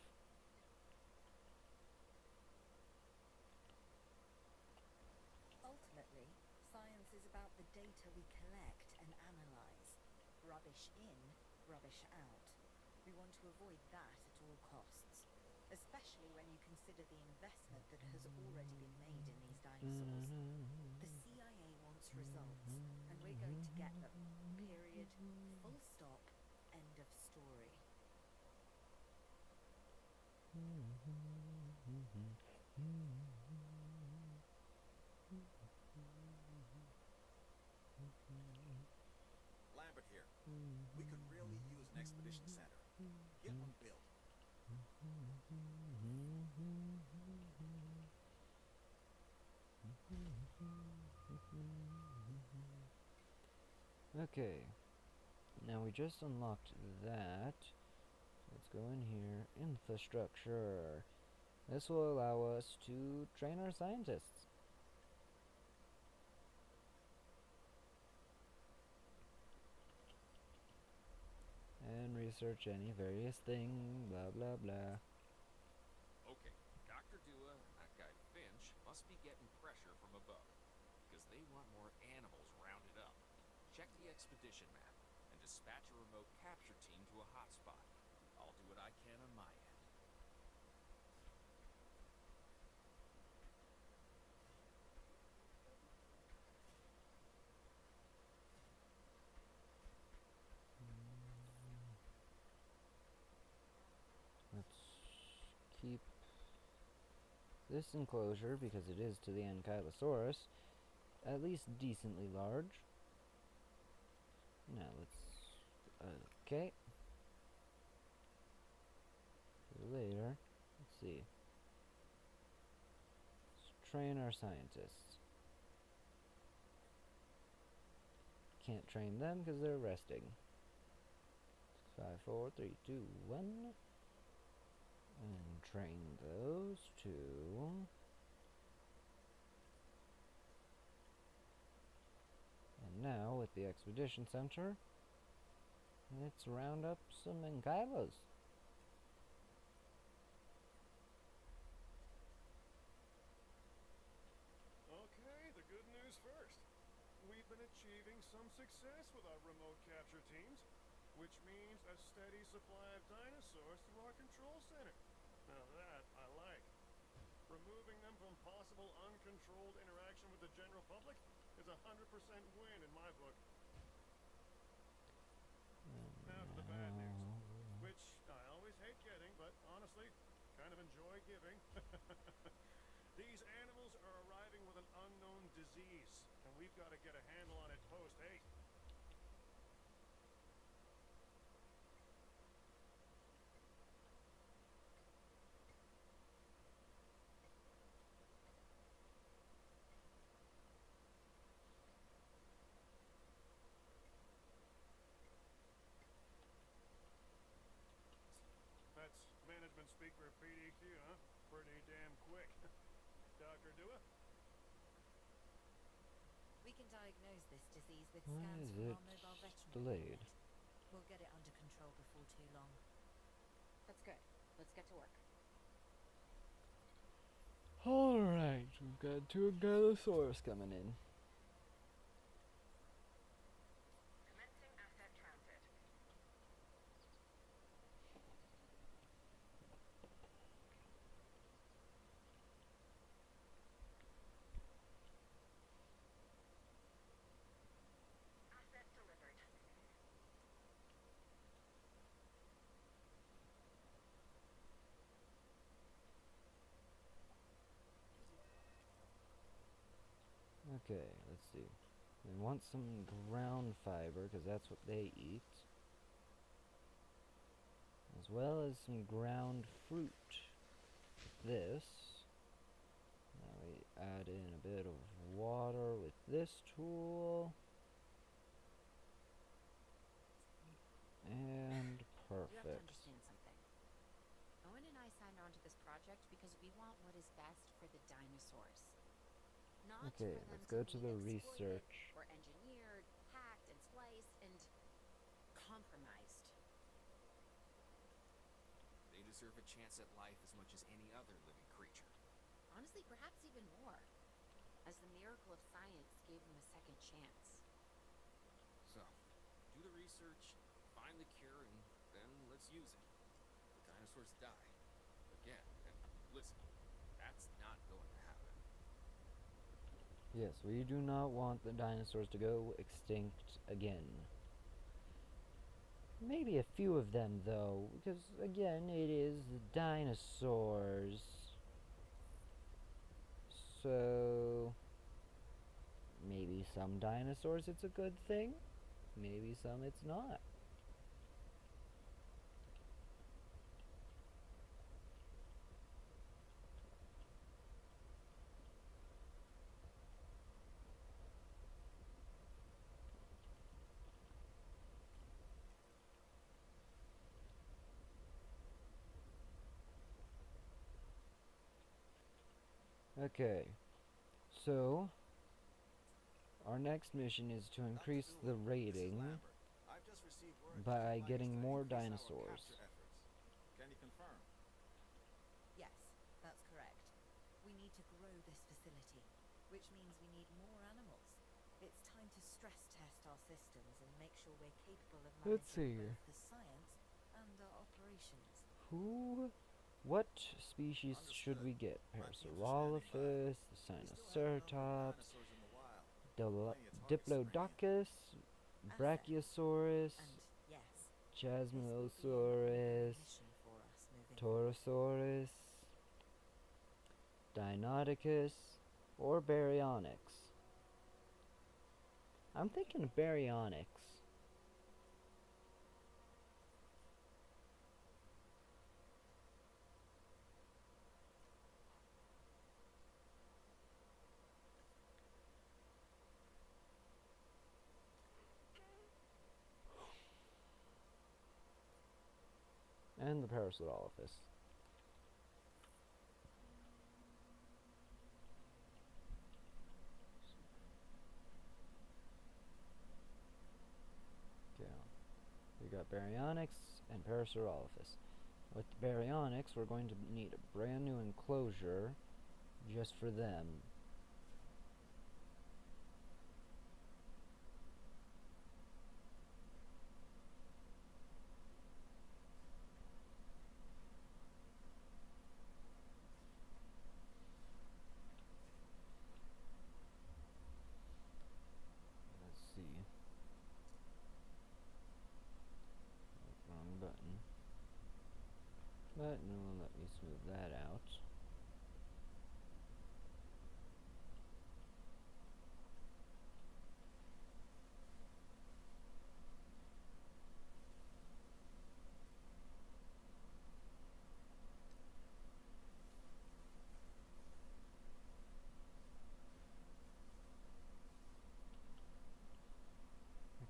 Ultimately, science is about the data we collect and analyze. Rubbish in, rubbish out. We want to avoid that at all costs, especially when you consider the investment that has already been made in these dinosaurs. The CIA wants results, and we're going to get them. Period. Full stop. End of story. Lambert here. We could really use an expedition center. Get one built. Okay, now we just unlocked that. Let's go in here. Infrastructure. This will allow us to train our scientists. And research any various thing, blah blah blah. Okay, Dr. Dua and that guy Finch must be getting pressure from above, because they want more animals rounded up. Check the expedition map, and dispatch a remote capture team to a hotspot. I'll do what I can on my end. Let's keep this enclosure, because it is to the Ankylosaurus, at least decently large. Now let's... okay. Later. Let's see. Let's train our scientists. Can't train them because they're resting. 5, 4, 3, 2, 1. And train those two. And now, with the expedition center, let's round up some ankylos. Okay, the good news first. We've been achieving some success with our remote capture teams, which means a steady supply of dinosaurs to our control center. Now that I like. Removing them from possible uncontrolled interaction with the general public is a 100% win in my book. Now to the bad news, which I always hate getting, but honestly, kind of enjoy giving. These animals are arriving with an unknown disease, and we've got to get a handle on it post-haste. That's management speak for PDQ, huh? Pretty damn quick. Dr. Dua? We can diagnose this disease with Why scans is from it our mobile veterinary delayed? unit. We'll get it under control before too long. That's good. Let's get to work. Alright, we've got 2 Ankylosaurus coming in. Commencing asset transit. Asset delivered. Okay, let's see. We want some ground fiber, because that's what they eat. As well as some ground fruit. This. Now we add in a bit of water with this tool. And You have to perfect. understand something. Owen and I signed on to this project because we want what is best for the dinosaurs. Not Okay, for them let's go to be the exploited research. or engineered, hacked and spliced and compromised. They deserve a chance at life as much as any other living creature. Honestly, perhaps even more. As the miracle of science gave them a second chance. So, do the research, find the cure, and then let's use it. The dinosaurs die. Again, and listen, that's not going to happen. Yes, we do not want the dinosaurs to go extinct again. Maybe a few of them, though, because, again, it is dinosaurs. So maybe some dinosaurs it's a good thing, maybe some it's not. Okay, so our next mission is to increase the rating I've just received word by that you'd like us getting to more increase our dinosaurs. capture efforts. Can you confirm? Yes, that's correct. We need to grow this facility, which means we need more animals. It's time to stress test our systems and make sure we're capable of Let's managing see. both the science and our operations. What species should we get? Parasaurolophus, We still have a number of Sinoceratops, dinosaurs in the wild. Plenty of targets to bring in. Diplodocus, Brachiosaurus, And yes, this will be an Chasmosaurus, important mission for us moving forward. Torosaurus, Deinonychus, or Baryonyx. I'm thinking Baryonyx. And the Parasaurolophus. Okay, we got Baryonyx and Parasaurolophus. With the Baryonyx, we're going to need a brand new enclosure just for them. Let's see. Wrong button. But no, let me smooth that out.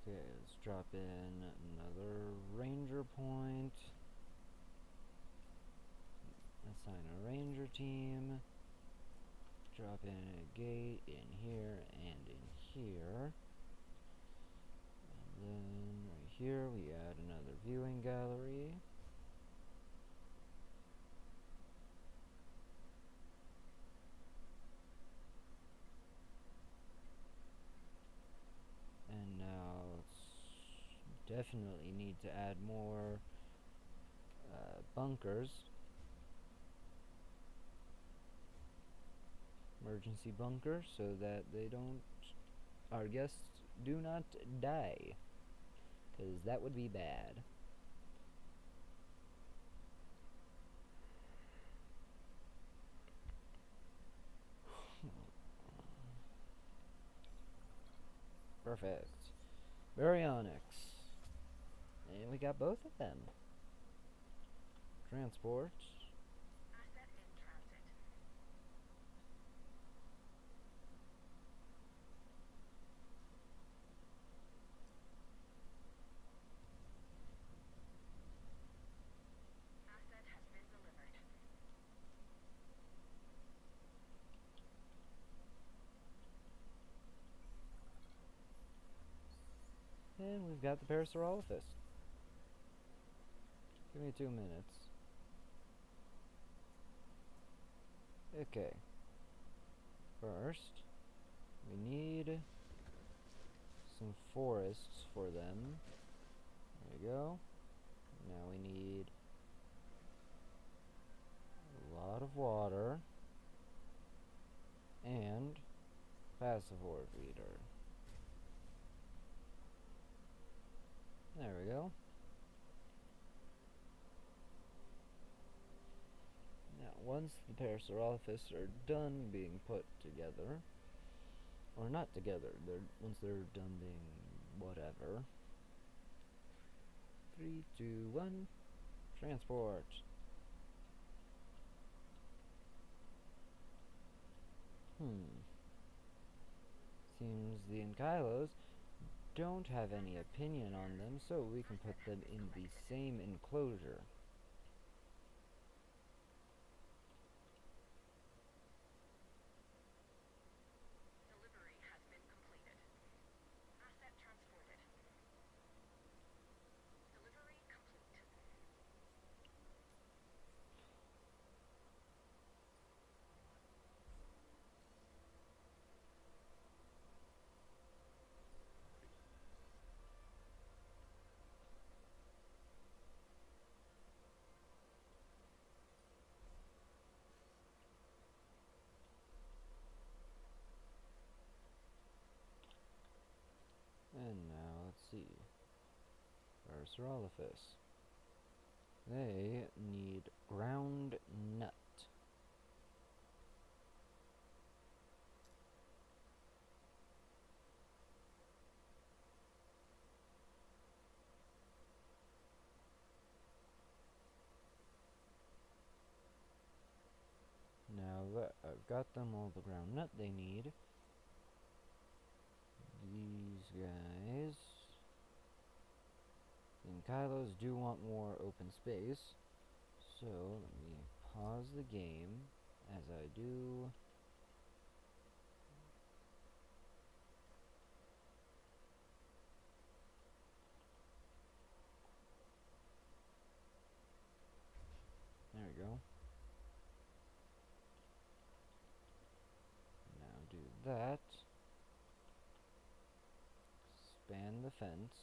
Okay, let's drop in another ranger point. Assign a ranger team. Drop in a gate in here and in here. And then right here we add another viewing gallery. And now let's definitely need to add more bunkers. Emergency bunker so that our guests do not die. Because that would be bad. Perfect. Baryonyx. And we got both of them. Transport. Asset in transit. Asset has been delivered. And we've got the Parasaurolophus. Give me 2 minutes. Okay. First, we need some forests for them. There we go. Now we need a lot of water and passivore feeder. There we go. Now, once the Parasaurolophus are done being put together, or not together, once they're done being whatever. 3, 2, 1, transport. Seems the Ankylos don't have any opinion on them, so we can put them in the same enclosure. Delivery has been completed. Asset transported. Delivery complete. And now, let's see. Parasaurolophus. They need ground nut. Now that I've got them all the ground nut they need, these guys, the Ankylos do want more open space, so let me pause the game as I do. There we go. Now do that. Span the fence.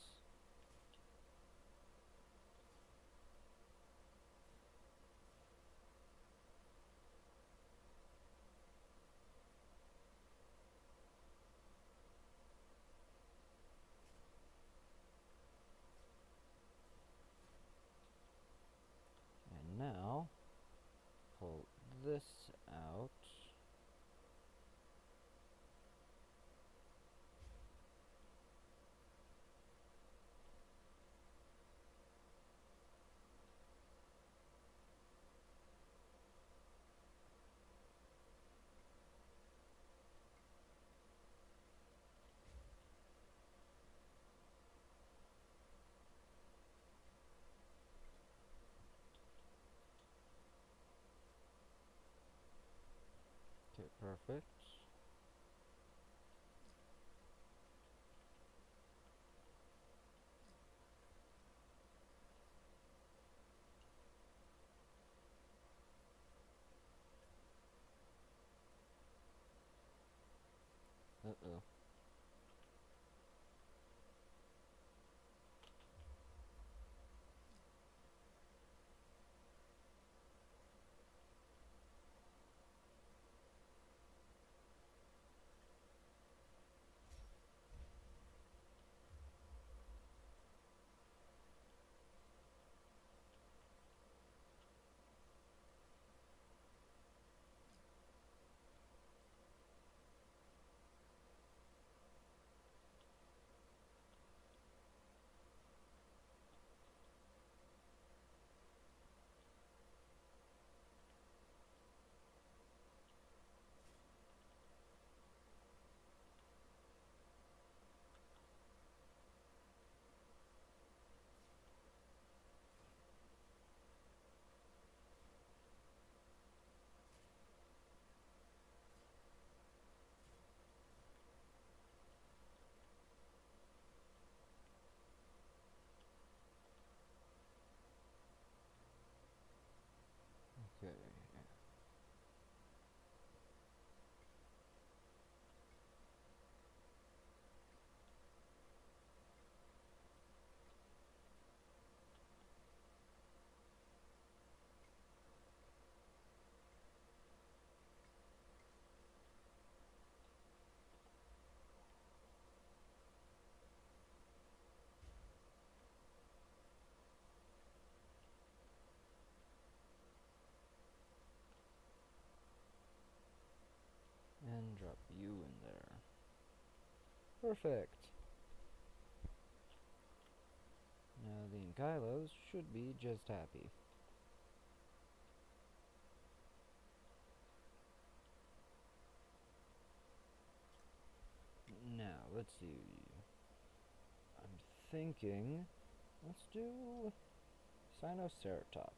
And now, pull this out. Okay, perfect. Uh-oh. Perfect. Now the Ankylos should be just happy. Now, let's see. I'm thinking, let's do Sinoceratops.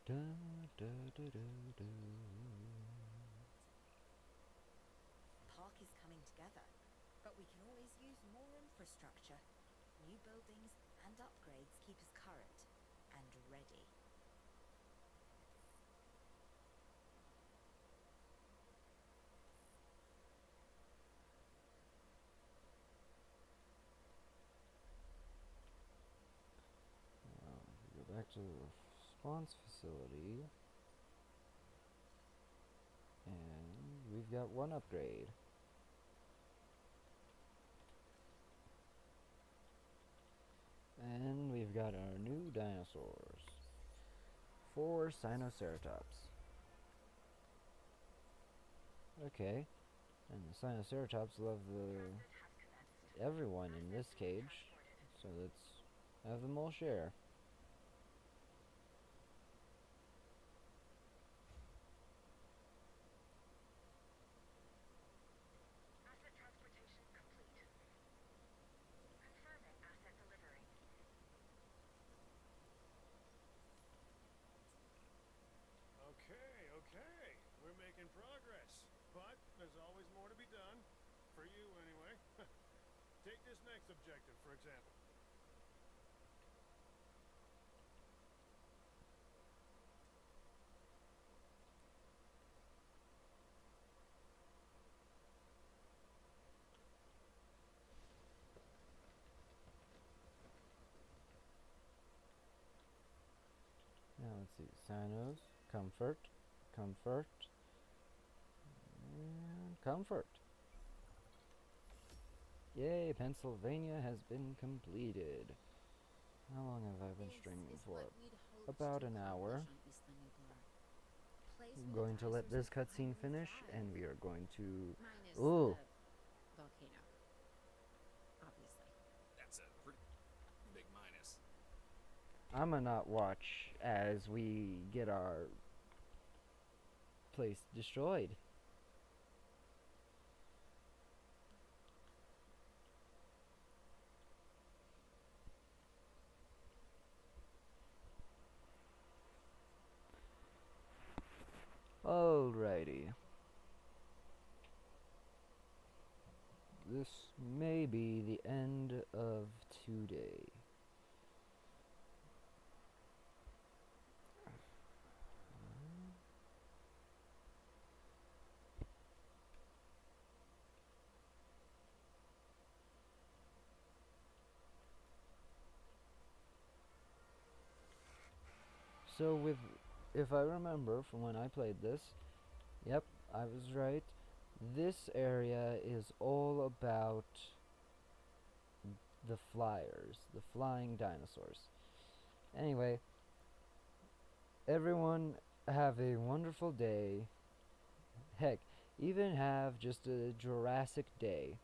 Da, da, da, da, da. Park is coming together, but we can always use more infrastructure. New buildings and upgrades keep us current and ready. We go back to the response facility, and we've got one upgrade. And we've got our new dinosaurs. 4 Sinoceratops. Okay, and the Sinoceratops love everyone in this cage, so let's have them all share. Asset transportation complete. Confirming asset delivery. Okay. We're making progress. But there's always more to be done. For you, anyway. Take this next objective, for example. Now let's see, Sinos, comfort, comfort, and comfort. Yay, Pennsylvania has been completed. How long have I been streaming for? About an hour. I'm going to let this cutscene finish, and we are going to... Minus Ooh! the volcano. Obviously. That's a pretty big minus. I'ma not watch as we get our place destroyed. Alrighty. This may be the end of today. So if I remember from when I played this, yep, I was right. This area is all about the flyers, the flying dinosaurs. Anyway, everyone have a wonderful day. Heck, even have just a Jurassic day.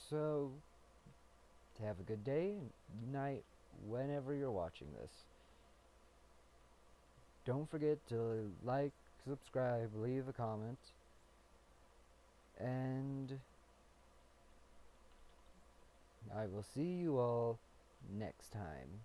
So, have a good day, night, whenever you're watching this. Don't forget to like, subscribe, leave a comment, and I will see you all next time.